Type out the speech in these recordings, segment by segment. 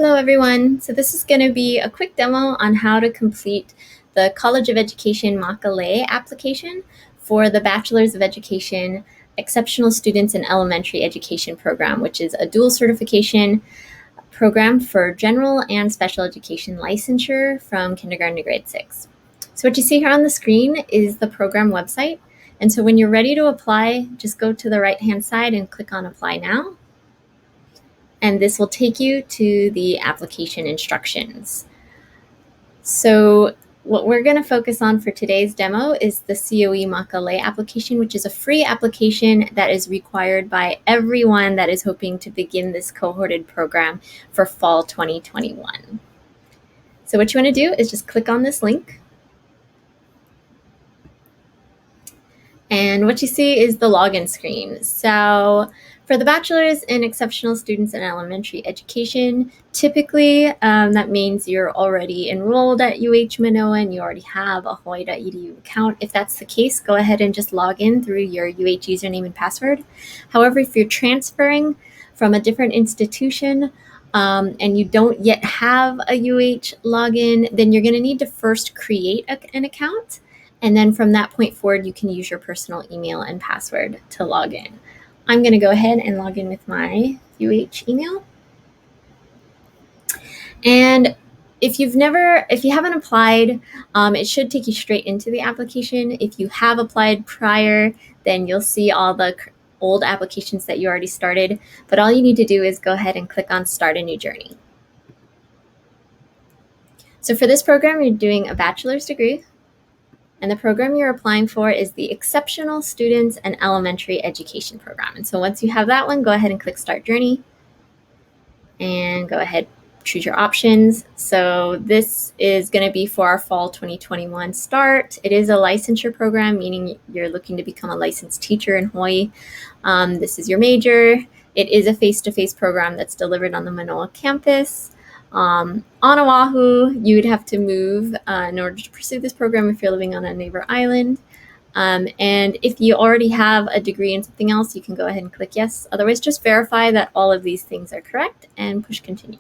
Hello everyone, so this is going to be a quick demo on how to complete the College of Education Makalei application for the Bachelor's of Education Exceptional Students in Elementary Education program, which is a dual certification program for general and special education licensure from kindergarten to grade 6. So what you see here on the screen is the program website, and so when you're ready to apply, just go to the right hand side and click on Apply Now. And this will take you to the application instructions. So what we're going to focus on for today's demo is the COE Makalei application, which is a free application that is required by everyone that is hoping to begin this cohorted program for fall 2021. So what you want to do is just click on this link. And what you see is the login screen. So for the Bachelor's in Exceptional Students in Elementary Education, typically that means you're already enrolled at UH Manoa and you already have a Hawaii.edu account. If that's the case, go ahead and just log in through your UH username and password. However, if you're transferring from a different institution and you don't yet have a UH login, then you're going to need to first create an account. And then from that point forward, you can use your personal email and password to log in. I'm going to go ahead and log in with my UH email. And if you haven't applied, it should take you straight into the application. If you have applied prior, then you'll see all the old applications that you already started. But all you need to do is go ahead and click on Start a New Journey. So for this program, you're doing a bachelor's degree. And the program you're applying for is the Exceptional Students and Elementary Education program. And so once you have that one, go ahead and click Start Journey. And go ahead, choose your options. So this is going to be for our fall 2021 start. It is a licensure program, meaning you're looking to become a licensed teacher in Hawaii. This is your major. It is a face-to-face program that's delivered on the Manoa campus. On Oahu, you would have to move in order to pursue this program if you're living on a neighbor island. And if you already have a degree in something else, you can go ahead and click yes. Otherwise, just verify that all of these things are correct and push continue.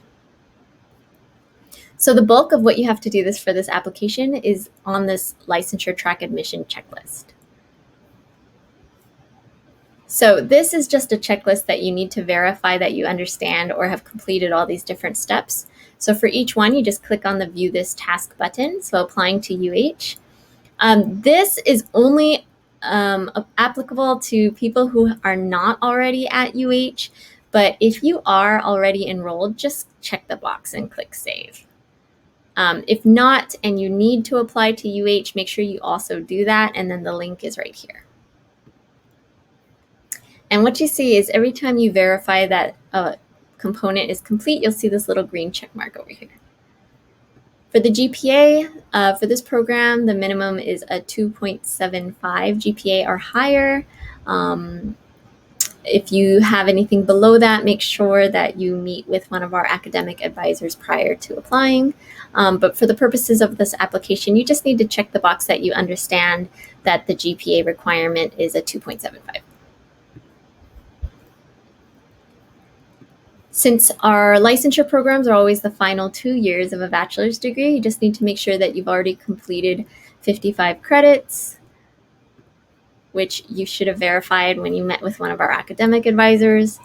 So the bulk of what you have to do for this application is on this licensure track admission checklist. So this is just a checklist that you need to verify that you understand or have completed all these different steps. So for each one, you just click on the View This Task button, so applying to UH. This is only applicable to people who are not already at UH, but if you are already enrolled, just check the box and click Save. If not, and you need to apply to UH, make sure you also do that, and then the link is right here. And what you see is every time you verify that a component is complete, you'll see this little green check mark over here. For the GPA, for this program, the minimum is a 2.75 GPA or higher. If you have anything below that, make sure that you meet with one of our academic advisors prior to applying. But for the purposes of this application, you just need to check the box that you understand that the GPA requirement is a 2.75. Since our licensure programs are always the final 2 years of a bachelor's degree, you just need to make sure that you've already completed 55 credits, which you should have verified when you met with one of our academic advisors.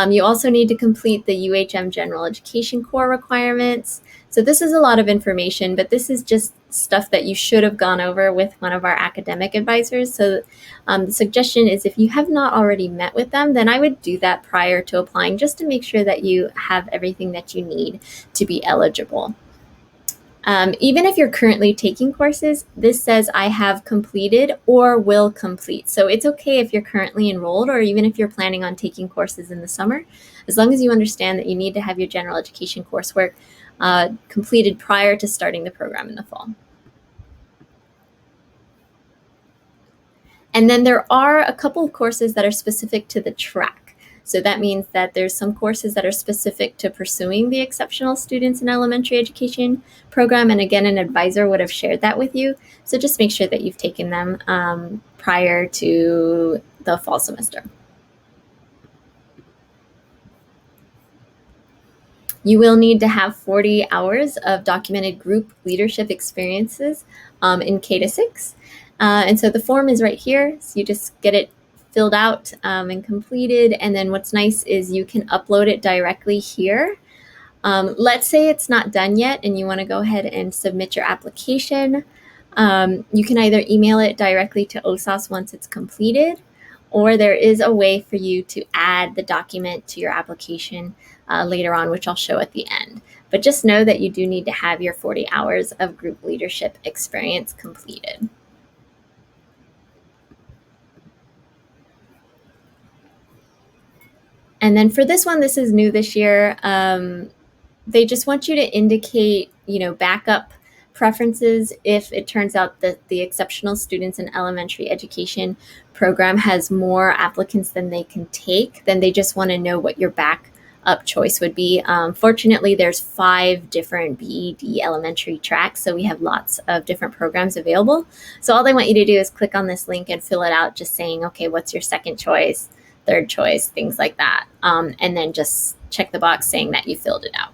You also need to complete the UHM General Education Core requirements. So this is a lot of information, but this is just stuff that you should have gone over with one of our academic advisors. So the suggestion is if you have not already met with them, then I would do that prior to applying just to make sure that you have everything that you need to be eligible. Even if you're currently taking courses, this says I have completed or will complete. So it's okay if you're currently enrolled or even if you're planning on taking courses in the summer, as long as you understand that you need to have your general education coursework completed prior to starting the program in the fall. And then there are a couple of courses that are specific to the track. So that means that there's some courses that are specific to pursuing the Exceptional Students in Elementary Education program. And again, an advisor would have shared that with you. So just make sure that you've taken them prior to the fall semester. You will need to have 40 hours of documented group leadership experiences in K-6. And so the form is right here. So you just get it filled out and completed. And then what's nice is you can upload it directly here. Let's say it's not done yet and you want to go ahead and submit your application. You can either email it directly to OSAS once it's completed, or there is a way for you to add the document to your application later on, which I'll show at the end. But just know that you do need to have your 40 hours of group leadership experience completed. And then for this one, this is new this year. They just want you to indicate, backup preferences if it turns out that the exceptional students in elementary education program has more applicants than they can take. Then they just want to know what your backup choice would be. Fortunately, there's 5 different BED elementary tracks, so we have lots of different programs available. So all they want you to do is click on this link and fill it out, just saying, okay, what's your second choice, third choice, things like that. And then just check the box saying that you filled it out.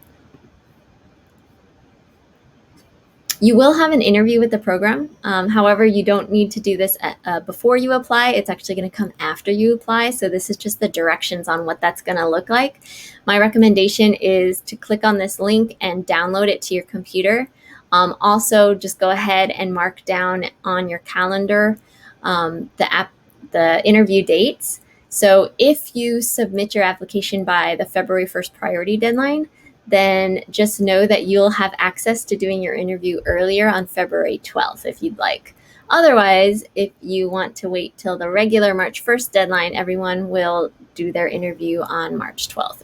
You will have an interview with the program. However, you don't need to do this before you apply. It's actually going to come after you apply. So this is just the directions on what that's going to look like. My recommendation is to click on this link and download it to your computer. Also, just go ahead and mark down on your calendar the interview dates. So if you submit your application by the February 1st priority deadline, then just know that you'll have access to doing your interview earlier on February 12th if you'd like. Otherwise, if you want to wait till the regular March 1st deadline, everyone will do their interview on March 12th.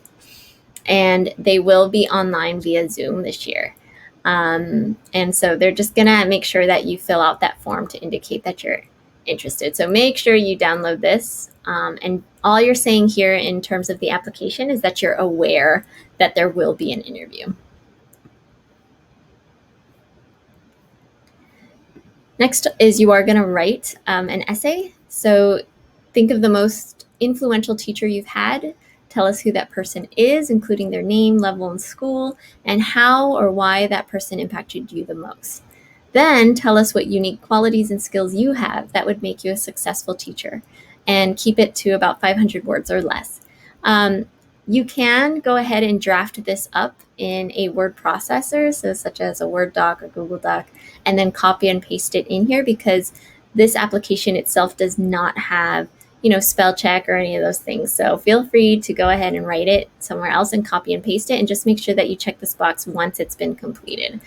And they will be online via Zoom this year. And so they're just going to make sure that you fill out that form to indicate that you're interested. So make sure you download this. And all you're saying here in terms of the application is that you're aware that there will be an interview. Next is you are going to write an essay. So think of the most influential teacher you've had. Tell us who that person is, including their name, level in school, and how or why that person impacted you the most. Then tell us what unique qualities and skills you have that would make you a successful teacher, and keep it to about 500 words or less. You can go ahead and draft this up in a word processor, so such as a Word doc or Google Doc, and then copy and paste it in here, because this application itself does not have, spell check or any of those things. So feel free to go ahead and write it somewhere else and copy and paste it, and just make sure that you check this box once it's been completed.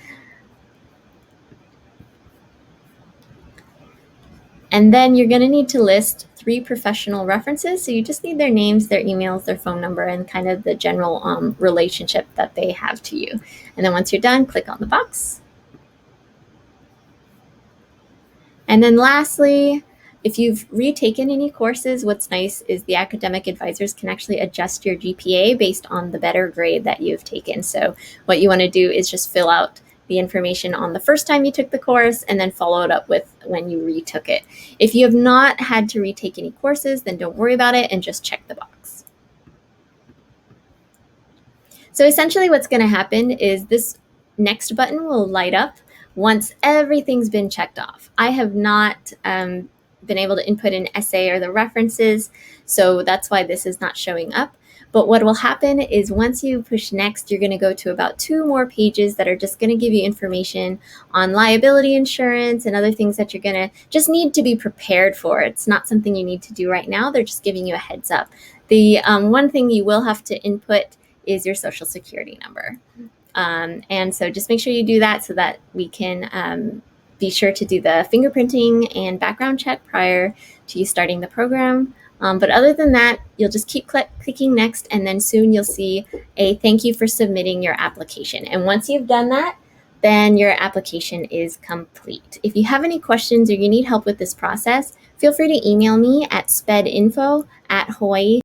And then you're going to need to list 3 professional references. So you just need their names, their emails, their phone number, and kind of the general relationship that they have to you. And then once you're done, click on the box. And then lastly, if you've retaken any courses, what's nice is the academic advisors can actually adjust your GPA based on the better grade that you've taken. So what you want to do is just fill out the information on the first time you took the course and then follow it up with when you retook it. If you have not had to retake any courses, then don't worry about it and just check the box. So essentially what's going to happen is this next button will light up once everything's been checked off. I have not been able to input an essay or the references, so that's why this is not showing up. But what will happen is once you push next, you're going to go to about 2 more pages that are just going to give you information on liability insurance and other things that you're going to just need to be prepared for. It's not something you need to do right now. They're just giving you a heads up. The one thing you will have to input is your social security number. And so just make sure you do that so that we can be sure to do the fingerprinting and background check prior to you starting the program. But other than that, you'll just keep clicking next, and then soon you'll see a thank you for submitting your application. And once you've done that, then your application is complete. If you have any questions or you need help with this process, feel free to email me at spedinfo@hawaii